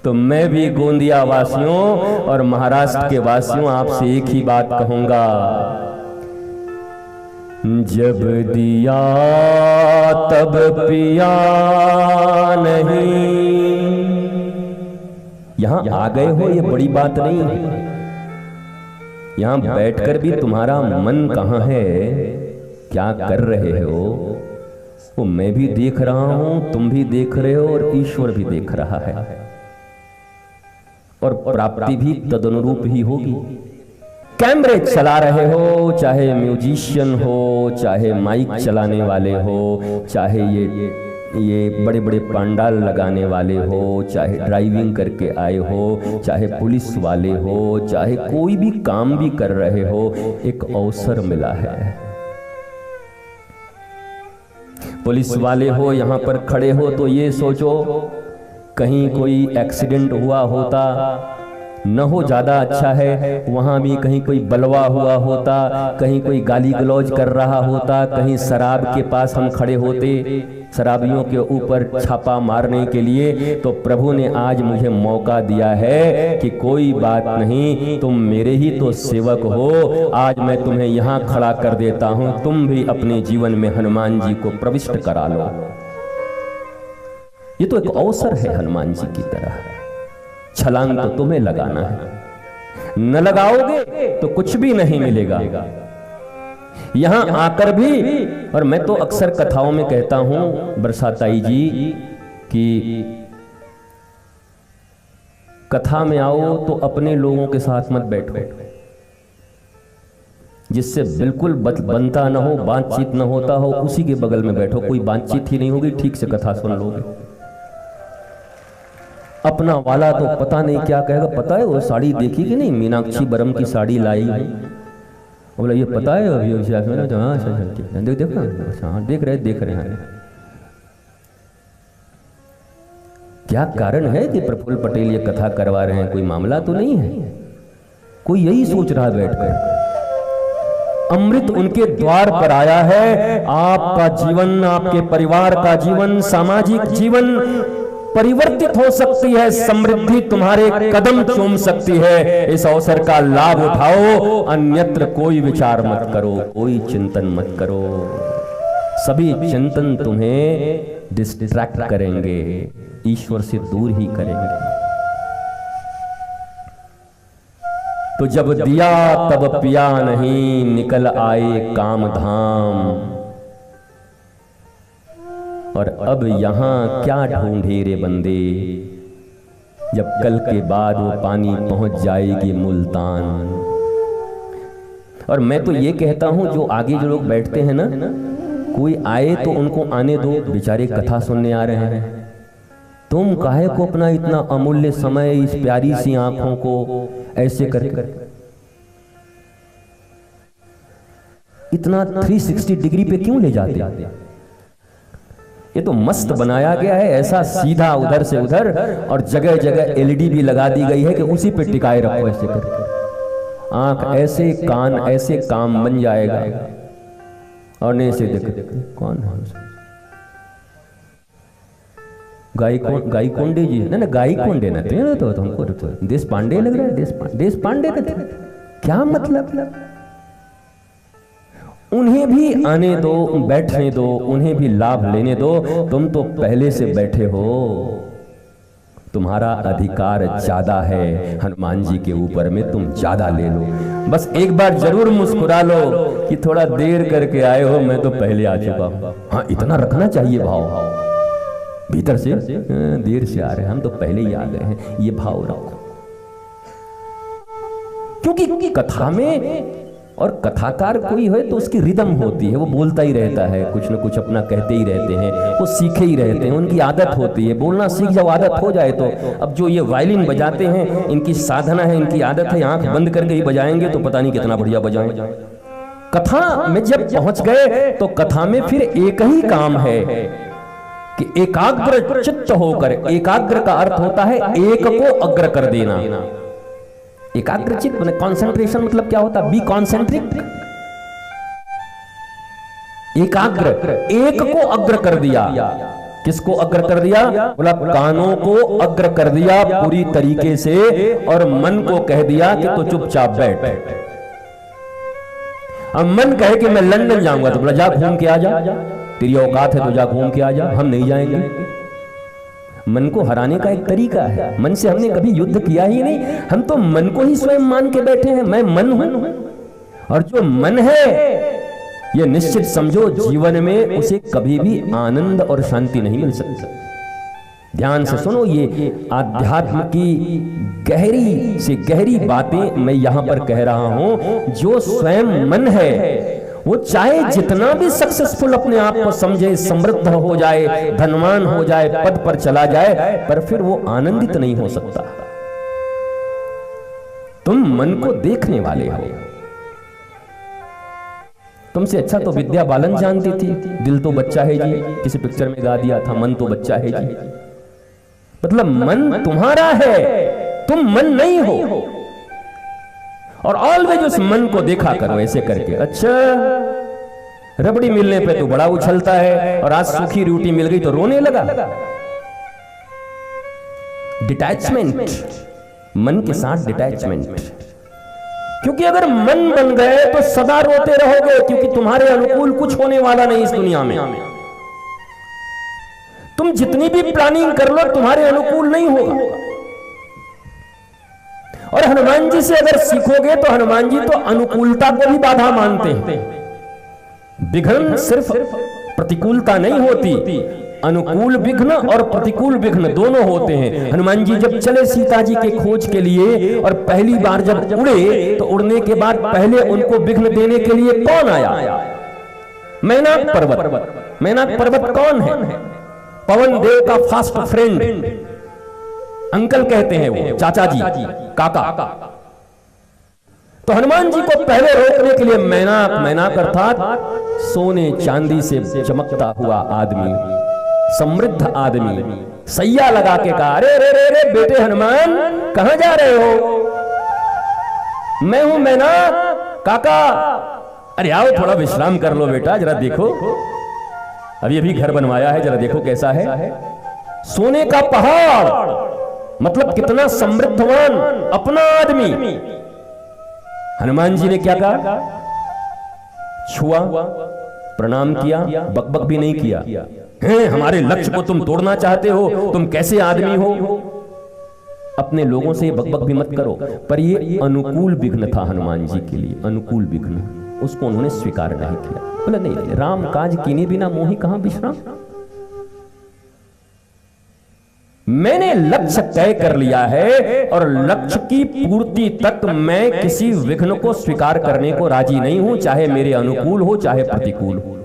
तो मैं भी गोंदिया वासियों और महाराष्ट्र के वासियों आपसे एक ही बात कहूंगा, जब दिया तब पिया नहीं। यहां आ गए हो ये बड़ी बात नहीं है, यहां बैठकर भी तुम्हारा मन कहां है, क्या कर रहे हो, वो मैं भी देख रहा हूं, तुम भी देख रहे हो और ईश्वर भी देख रहा है, और प्राप्ति भी तदनुरूप ही होगी। कैमरे चला रहे हो, चाहे म्यूजिशियन हो, चाहे माइक चलाने वाले हो, चाहे ये बड़े बड़े पंडाल लगाने वाले हो, चाहे ड्राइविंग करके आए हो, चाहे पुलिस वाले हो, चाहे कोई भी काम भी कर रहे हो, एक अवसर मिला है। पुलिस वाले हो, यहां पर खड़े हो तो ये सोचो कहीं कोई एक्सीडेंट हुआ होता, न हो ज्यादा अच्छा है, वहां भी कहीं कोई बलवा हुआ होता, कहीं कोई गाली गलौज कर रहा होता, कहीं शराब के पास हम खड़े होते शराबियों के ऊपर छापा मारने के लिए। तो प्रभु ने आज मुझे मौका दिया है कि कोई बात नहीं, तुम मेरे ही तो सेवक हो, आज मैं तुम्हें यहां खड़ा कर देता हूं, तुम भी अपने जीवन में हनुमान जी को प्रविष्ट करा लो। ये तो एक अवसर है हनुमान जी की तरह, छलांग तो तुम्हें लगाना है, न लगाओगे तो कुछ भी नहीं मिलेगा। यहां आकर भी, और मैं तो अक्सर कथाओं में कहता हूं बरसाताई जी कि कथा में आओ तो अपने लोगों के साथ मत बैठो, जिससे बिल्कुल बनता ना हो, बातचीत ना होता हो, उसी के बगल में बैठो। कोई बातचीत ही नहीं होगी, ठीक से कथा सुन लोगे। अपना वाला तो पता नहीं क्या कहेगा, पता है वो साड़ी देखी कि नहीं, मीनाक्षी बरम की साड़ी लाई, बोला ये पता है अभी देख रहे हैं। क्या कारण है कि प्रफुल्ल पटेल ये कथा करवा रहे हैं, कोई मामला तो नहीं है, कोई यही सोच रहा है बैठकर। अमृत उनके द्वार पर आया है, आपका जीवन, आपके परिवार का जीवन, सामाजिक जीवन परिवर्तित हो सकती है, समृद्धि तुम्हारे कदम चूम सकती है। इस अवसर का लाभ उठाओ, अन्यत्र कोई विचार मत करो, कोई चिंतन मत करो, सभी चिंतन तुम्हें डिस्ट्रैक्ट करेंगे, ईश्वर से दूर ही करेंगे। तो जब दिया तब पिया नहीं, निकल आए काम धाम, और अब यहां क्या ढूंढे रे बंदे, जब कल के बाद वो पानी पहुंच जाएगी मुल्तान। और मैं तो ये कहता हूं, जो आगे जो लोग बैठते हैं ना, कोई आए तो उनको आने दो, बेचारे कथा सुनने आ रहे हैं। तुम काहे को अपना इतना अमूल्य समय इस प्यारी सी आंखों को ऐसे करके इतना 360 डिग्री पे क्यों ले जाते? ये तो मस्त बनाया गया है, ऐसा सीधा उधर से उधर, और जगह जगह एलईडी भी लगा दी गई है कि उसी पे टिकाए रखो ऐसे करके। आंख ऐसे, कान ऐसे, काम बन जाएगा। और नहीं से देख कौन है, गायकोंडे जी, ना गायकोंडे ना तो हमको देश पांडे लग रहा है, देश पांडे थे, क्या मतलब? उन्हें भी आने दो, बैठने दो, उन्हें भी लाभ लेने दो। तुम तो पहले से बैठे हो, तुम्हारा अधिकार ज्यादा है हनुमान जी के ऊपर में, तुम ज्यादा ले लो। बस एक बार जरूर मुस्कुरा लो कि थोड़ा देर करके आए हो, मैं तो पहले आ चुका हूं। हाँ, इतना रखना चाहिए भाव, भीतर से देर से आ रहे हैं, हम तो पहले ही आ गए हैं, ये भाव रखो। क्योंकि कथा में, और कथाकार कोई है तो उसकी रिदम होती है, वो बोलता ही रहता है, कुछ न कुछ अपना कहते ही रहते हैं, वो सीखे ही रहते हैं, उनकी आदत होती है। बोलना सीख जाओ, आदत हो जाए तो। अब जो ये वायलिन बजाते हैं, इनकी साधना है, इनकी आदत है, आंख बंद करके ही बजाएंगे तो पता नहीं कितना बढ़िया बजाएंगे। कथा में जब पहुंच गए तो कथा में फिर एक ही काम है कि एकाग्र चित्त होकर, एकाग्र का अर्थ होता है एक को अग्र कर देना। एकाग्रचित माने कॉन्सेंट्रेशन, मतलब क्या होता है? बी कॉन्सेंट्रिक, एकाग्र, एक को अग्र कर दिया। किसको अग्र कर दिया? बोला कानों को अग्र कर दिया पूरी तरीके से, और मन को कह दिया कि तो चुपचाप बैठ। अब मन कहे कि मैं लंदन जाऊंगा, तो बोला जा घूम के आ जा, तेरी औकात है तो जा घूम के आ जा, हम नहीं जाएंगे। मन को हराने का एक तरीका है। मन से हमने कभी युद्ध किया ही नहीं, हम तो मन को ही स्वयं मान के बैठे हैं, मैं मन हूं। और जो मन है ये निश्चित समझो जीवन में उसे कभी भी आनंद और शांति नहीं मिल सकती। ध्यान से सुनो, ये आध्यात्म की गहरी से गहरी बातें मैं यहां पर कह रहा हूं। जो स्वयं मन है वो चाहे जितना भी सक्सेसफुल अपने आप को समझे, समृद्ध हो जाए, धनवान हो जाए, पद पर चला जाए, पर फिर वो आनंदित नहीं हो सकता। तुम मन को देखने वाले हो। तुमसे अच्छा तो विद्या बालन जानती थी, दिल तो बच्चा है जी, किसी पिक्चर में गा दिया था, मन तो बच्चा है जी। मतलब मन तुम्हारा है, तुम मन नहीं हो। और ऑलवेज उस मन को देखा करो ऐसे करके। अच्छा, रबड़ी मिलने पे तो बड़ा उछलता है, और आज सूखी रोटी मिल गई तो रोने लगा। डिटैचमेंट, मन के साथ डिटैचमेंट। क्योंकि अगर मन बन गए तो सदा रोते रहोगे, क्योंकि तुम्हारे अनुकूल कुछ होने वाला नहीं इस दुनिया में। तुम जितनी भी प्लानिंग कर लो तुम्हारे अनुकूल नहीं होगा। और हनुमान जी से अगर सीखोगे तो हनुमान जी तो अनुकूलता को भी बाधा मानते हैं। विघ्न सिर्फ प्रतिकूलता नहीं होती, अनुकूल विघ्न और प्रतिकूल विघ्न दोनों होते हैं। हनुमान जी जब चले सीता जी के खोज के लिए, और पहली बार जब उड़े तो उड़ने के बाद पहले उनको विघ्न देने के लिए कौन आया? मैनाक पर्वत। मैनाक पर्वत कौन है? पवन देव का फास्ट फ्रेंड, अंकल कहते हैं वो, चाचा जी, काका। तो हनुमान जी को पहले रोकने के लिए मैनाक, मैनाक अर्थात सोने चांदी से चमकता हुआ आदमी, समृद्ध आदमी, सैया लगा के कहा, अरे रे रे रे बेटे हनुमान, कहां जा रहे हो? मैं हूं मैनाक काका। अरे आओ थोड़ा विश्राम कर लो बेटा, जरा देखो अभी अभी घर बनवाया है, जरा देखो कैसा है। सोने का पहाड़, मतलब कितना समृद्धवान अपना आदमी। हनुमान जी ने क्या कहा? छुआ, प्रणाम किया, बकबक भी नहीं किया। हैं, हमारे लक्ष्य को तुम तोड़ना चाहते हो, तुम कैसे आदमी हो? अपने लोगों से बकबक भी मत करो। पर ये अनुकूल विघ्न था हनुमान जी के लिए, अनुकूल विघ्न, उसको उन्होंने स्वीकार नहीं किया। बोला नहीं, राम काज कीने बिना मोहि कहां विश्राम। मैंने लक्ष्य तय कर लिया है, और लक्ष्य की पूर्ति तक मैं किसी विघ्न को स्वीकार करने को राजी नहीं हूं, चाहे मेरे अनुकूल हो चाहे प्रतिकूल हो।